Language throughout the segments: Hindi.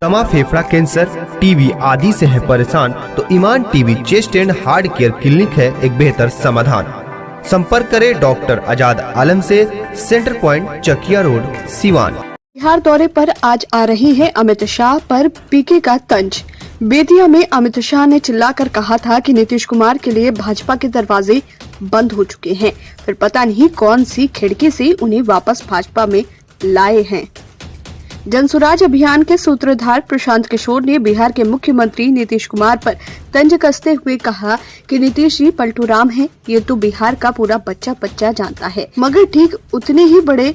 दमा, फेफड़ा कैंसर, टीबी आदि से है परेशान तो Iman TB chest and heart care clinic है एक बेहतर समाधान। संपर्क करें डॉक्टर आजाद आलम से, centre point, Chakiya road, Siwan. Bihar दौरे पर आज आ रही है अमित शाह पर पीके का तंज। बेतिया में अमित शाह ने चिल्लाकर कहा था कि नीतीश कुमार के लिए भाजपा के दरवाजे बंद हो चुके हैं, फिर पता नहीं कौन सी खिड़की से उन्हें वापस भाजपा में लाए हैं। जनसुराज अभियान के सूत्रधार प्रशांत किशोर ने बिहार के मुख्यमंत्री नीतीश कुमार पर तंज कसते हुए कहा कि नीतीश जी पलटू राम है, ये तो बिहार का पूरा बच्चा जानता है, मगर ठीक उतने ही बड़े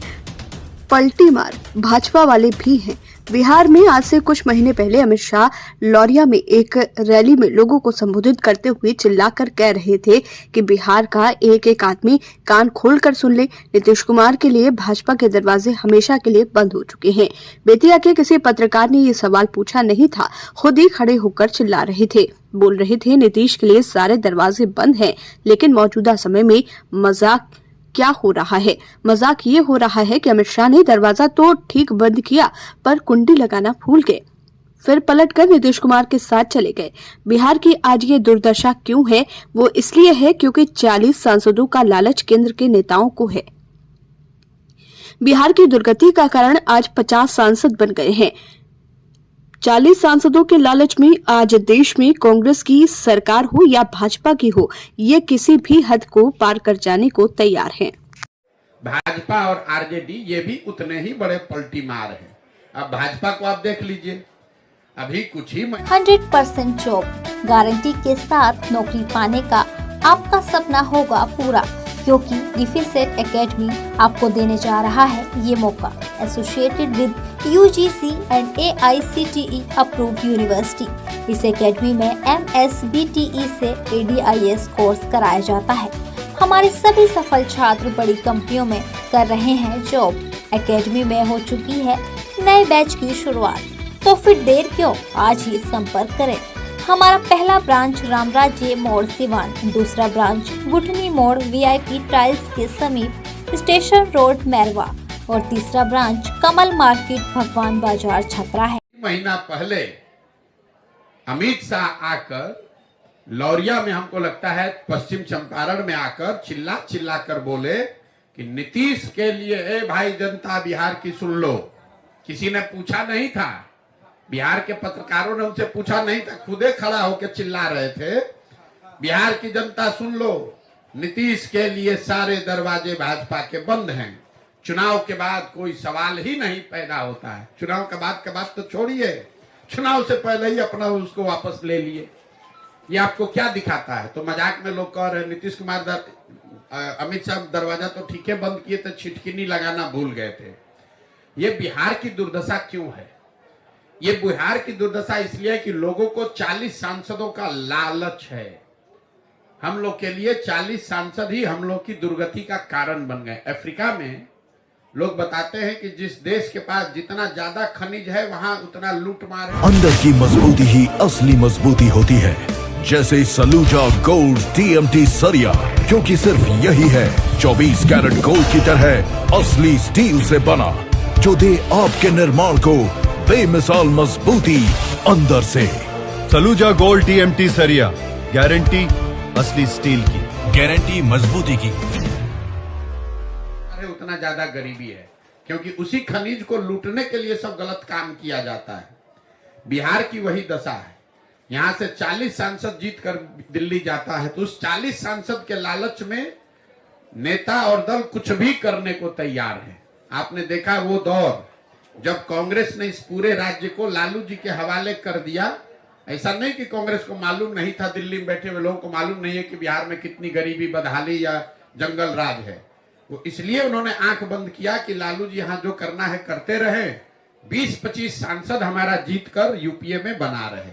पलटी मार भाजपा वाले भी हैं। बिहार में आज से कुछ महीने पहले अमित शाह लौरिया में एक रैली में लोगों को संबोधित करते हुए चिल्लाकर कह रहे थे कि बिहार का एक एक आदमी कान खोलकर सुन ले, नीतीश कुमार के लिए भाजपा के दरवाजे हमेशा के लिए बंद हो चुके हैं। बेतिया के किसी पत्रकार ने ये सवाल पूछा नहीं था, खुद ही खड़े होकर चिल्ला रहे थे, बोल रहे थे नीतीश के लिए सारे दरवाजे बंद हैं, लेकिन मौजूदा समय में मजाक क्या हो रहा है? मजाक ये हो रहा है कि अमित शाह ने दरवाजा तो ठीक बंद किया पर कुंडी लगाना भूल गए, फिर पलटकर नीतीश कुमार के साथ चले गए। बिहार की आज ये दुर्दशा क्यों है? वो इसलिए है क्योंकि 40 सांसदों का लालच केंद्र के नेताओं को है। बिहार की दुर्गति का कारण आज 50 सांसद बन गए हैं। 40 सांसदों के लालच में आज देश में कांग्रेस की सरकार हो या भाजपा की हो, ये किसी भी हद को पार कर जाने को तैयार हैं। भाजपा और आरजेडी ये भी उतने ही बड़े पलटी मार हैं। अब भाजपा को आप देख लीजिए, अभी कुछ ही 100% जॉब गारंटी के साथ नौकरी पाने का आपका सपना होगा पूरा, क्योंकि डिफेंसेट एकेडमी आपको देने जा रहा है ये मौका। Associated with UGC and AICTE approved university. इस एकेडमी में MSBTE से ADIS कोर्स कराया जाता है। हमारे सभी सफल छात्र बड़ी कंपनियों में कर रहे हैं जॉब। एकेडमी में हो चुकी है नए बैच की शुरुआत, तो फिर देर क्यों, आज ही संपर्क करें। हमारा पहला ब्रांच रामराज्य मोड़ सिवान, दूसरा ब्रांच गुठनी मोड़ VIP टाइल्स के समीप स्टेशन रोड मैरवा और तीसरा ब्रांच कमल मार्केट भगवान बाजार छपरा है। महीना पहले अमित शाह आकर लौरिया में, हमको लगता है पश्चिम चंपारण में आकर चिल्ला कर बोले कि नीतीश के लिए ए भाई जनता बिहार की सुन लो। किसी ने पूछा नहीं था, बिहार के पत्रकारों ने उनसे पूछा नहीं था, खुदे खड़ा होकर चिल्ला रहे थे, बिहार की जनता सुन लो, नीतीश के लिए सारे दरवाजे भाजपा के बंद हैं। चुनाव के बाद कोई सवाल ही नहीं पैदा होता है। चुनाव के बाद का बात तो छोड़िए, चुनाव से पहले ही अपना उसको वापस ले लिए। ये आपको क्या दिखाता है? तो मजाक में लोग कह रहे हैं नीतीश कुमार अमित शाह दरवाजा तो ठीक है बंद किए थे, छिटकिनी लगाना भूल गए थे। ये बिहार की दुर्दशा क्यों है? ये बिहार की दुर्दशा इसलिए है कि लोगों को 40 सांसदों का लालच है। हम लोग के लिए 40 सांसद ही हम लोग की दुर्गति का कारण बन गए। अफ्रीका में लोग बताते हैं कि जिस देश के पास जितना ज्यादा खनिज है वहां उतना लूटमार है। अंदर की मजबूती ही असली मजबूती होती है, जैसे सलूजा गोल्ड TMT सरिया, क्योंकि सिर्फ यही है 24 कैरेट गोल्ड की तरह असली स्टील से बना, जो दे आपके निर्माण को बेमिसाल मजबूती अंदर से। सलूजा गोल्ड TMT सरिया, गारंटी असली स्टील की, गारंटी मजबूती की। अरे उतना ज्यादा गरीबी है क्योंकि उसी खनिज को लूटने के लिए सब गलत काम किया जाता है। बिहार की वही दशा है। यहाँ से 40 सांसद जीत कर दिल्ली जाता है तो उस 40 सांसद के लालच में नेता और दल कुछ भी करने को तैयार है। आपने देखा वो दौर जब कांग्रेस ने इस पूरे राज्य को लालू जी के हवाले कर दिया। ऐसा नहीं कि कांग्रेस को मालूम नहीं था, दिल्ली में बैठे हुए लोगों को मालूम नहीं है कि बिहार में कितनी गरीबी, बदहाली या जंगल राज है। वो इसलिए उन्होंने आंख बंद किया कि लालू जी यहाँ जो करना है करते रहे, 20-25 सांसद हमारा जीत कर UPA में बना रहे।